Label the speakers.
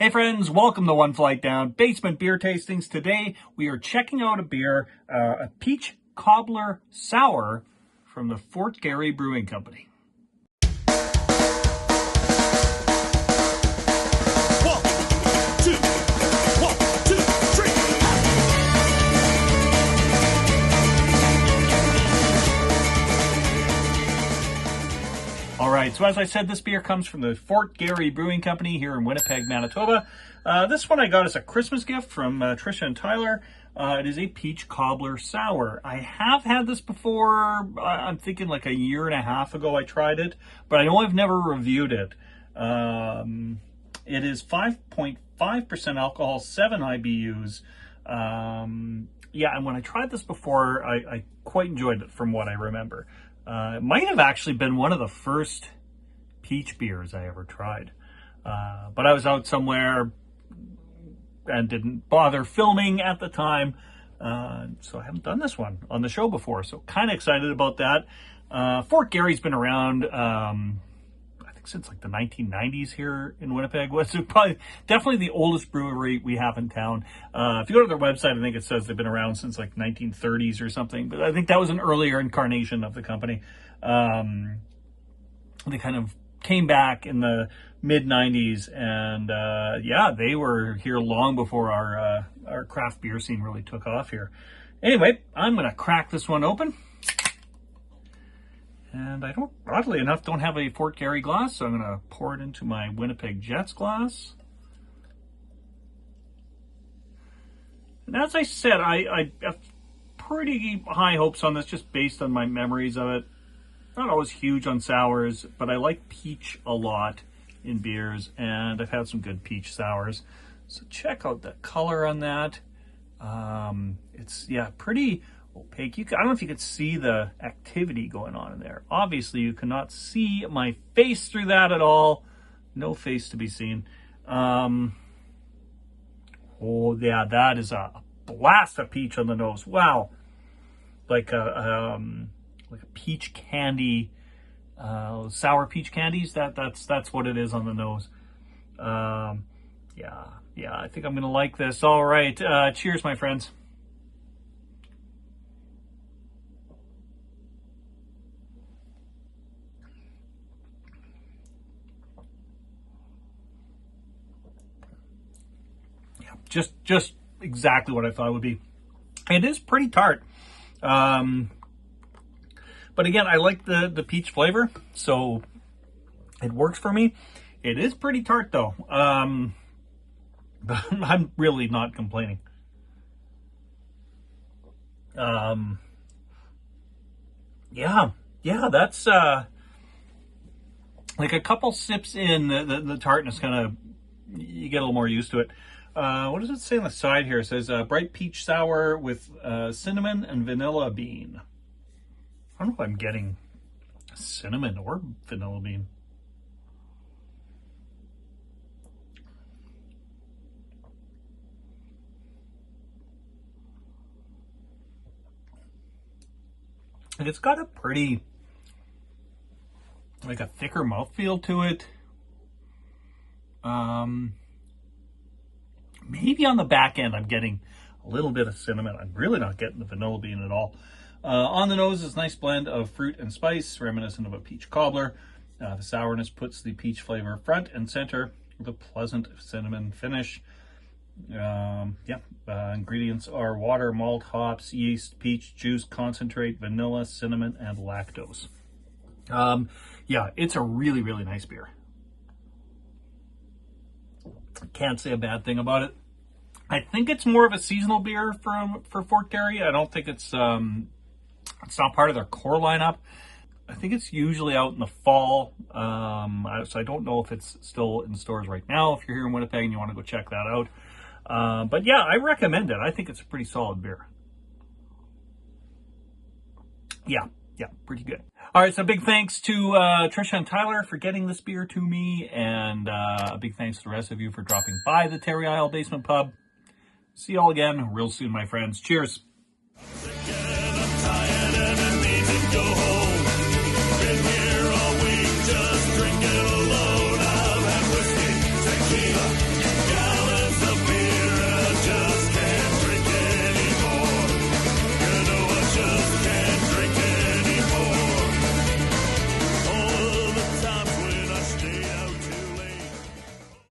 Speaker 1: Hey friends, welcome to One Flight Down Basement Beer Tastings. Today we are checking out a beer, a peach cobbler sour from the Fort Garry Brewing Company. All right, so as I said, this beer comes from the Fort Garry Brewing Company here in Winnipeg, Manitoba. This one I got as a Christmas gift from Tricia and Tyler. It is a peach cobbler sour. I have had this before. I'm thinking like a year and a half ago I tried it, but I know I've never reviewed it. It is 5.5% alcohol, 7 IBUs. Yeah, and when I tried this before, I quite enjoyed it from what I remember. It might have actually been one of the first peach beers I ever tried. But I was out somewhere and didn't bother filming at the time. So I haven't done this one on the show before. So kind of excited about that. Fort Garry's been around, I think since like the 1990s here in Winnipeg. Was probably definitely the oldest brewery we have in town. If you go to their website, I think it says they've been around since like 1930s or something. But I think that was an earlier incarnation of the company. They kind of came back in the mid 90s, and yeah, they were here long before our craft beer scene really took off here. Anyway, I'm gonna crack this one open. And I don't, oddly enough, don't have a Fort Garry glass, so I'm going to pour it into my Winnipeg Jets glass. And as I said, I have pretty high hopes on this, just based on my memories of it. Not always huge on sours, but I like peach a lot in beers, and I've had some good peach sours. So check out the color on that. It's, yeah, pretty opaque. I don't know if you could see the activity going on in there. Obviously, you cannot see my face through that at all. No face to be seen. Oh, yeah, that is a blast of peach on the nose. Wow. Like a peach candy, sour peach candies. That's what it is on the nose. Yeah, I think I'm going to like this. All right. Cheers, my friends. Just exactly what I thought it would be. It is pretty tart. But again, I like the peach flavor, so it works for me. It is pretty tart though. But I'm really not complaining. Yeah, that's like a couple sips in, the tartness kind of, you get a little more used to it. What does it say on the side here? It says bright peach sour with cinnamon and vanilla bean. I don't know if I'm getting cinnamon or vanilla bean. And it's got a pretty, like a thicker mouthfeel to it. Maybe on the back end, I'm getting a little bit of cinnamon. I'm really not getting the vanilla bean at all. On the nose is a nice blend of fruit and spice, reminiscent of a peach cobbler. The sourness puts the peach flavor front and center with a pleasant cinnamon finish. Ingredients are water, malt, hops, yeast, peach juice, concentrate, vanilla, cinnamon, and lactose. Yeah, it's a really, really nice beer. Can't say a bad thing about it. I think it's more of a seasonal beer for Fort Garry. I don't think it's not part of their core lineup. I think it's usually out in the fall. So I don't know if it's still in stores right now. If you're here in Winnipeg and you want to go check that out. But yeah, I recommend it. I think it's a pretty solid beer. Yeah, pretty good. All right, so big thanks to Tricia and Tyler for getting this beer to me, and a big thanks to the rest of you for dropping by the Terry Isle Basement Pub. See you all again real soon, my friends. Cheers.
Speaker 2: Again, I'm tired and I need to go home.